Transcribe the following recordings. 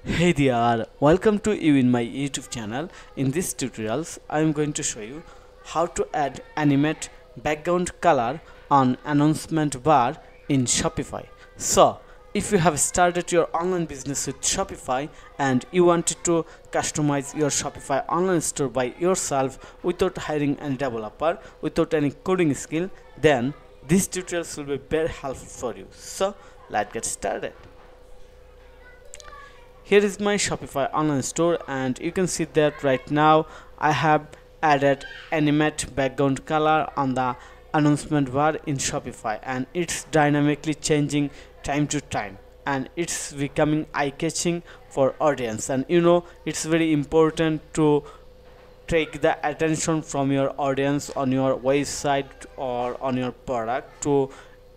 Hey there, welcome to you in my YouTube channel. In this tutorials, I am going to show you how to add animate background color on announcement bar in Shopify. So, if you have started your online business with Shopify and you wanted to customize your Shopify online store by yourself without hiring any developer, without any coding skill, then this tutorials will be very helpful for you. So, let's get started. Here is my Shopify online store and you can see that right now I have added animate background color on the announcement bar in Shopify, and it's dynamically changing time to time and it's becoming eye-catching for audience. And it's very important to take the attention from your audience on your website or on your product to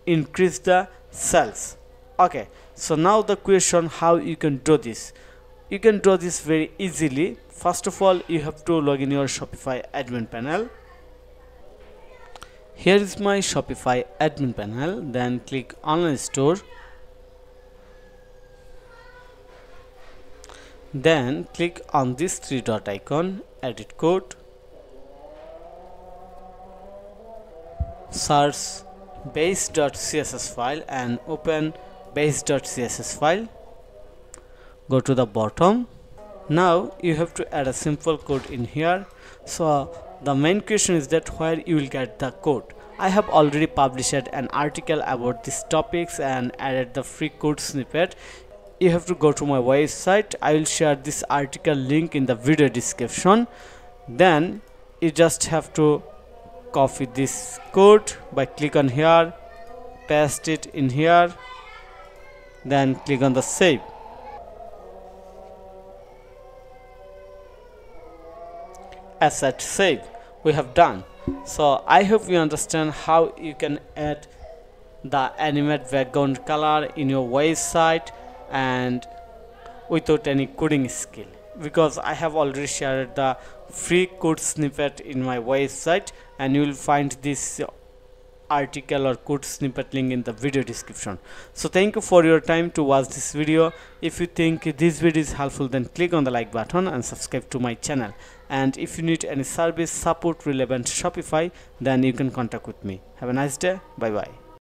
increase the sales. Okay, so now the question, how you can do this? You can do this very easily. First of all, you have to log in your Shopify admin panel. Here is my Shopify admin panel. Then click online store. Then click on this three dot icon, edit code, search base.css file and open base.css file. Go to the bottom. Now you have to add a simple code in here. So the main question is that where you will get the code. I have already published an article about these topics and added the free code snippet. You have to go to my website. I will share this article link in the video description. Then you just have to copy this code by click on here, paste it in here, then click on the save. As at save, we have done. So I hope you understand how you can add the animate background color in your website and without any coding skill, because I have already shared the free code snippet in my website and you will find this article or code snippet link in the video description. So thank you for your time to watch this video. If you think this video is helpful, then click on the like button and subscribe to my channel. And if you need any service support relevant to Shopify, then you can contact with me. Have a nice day. Bye bye.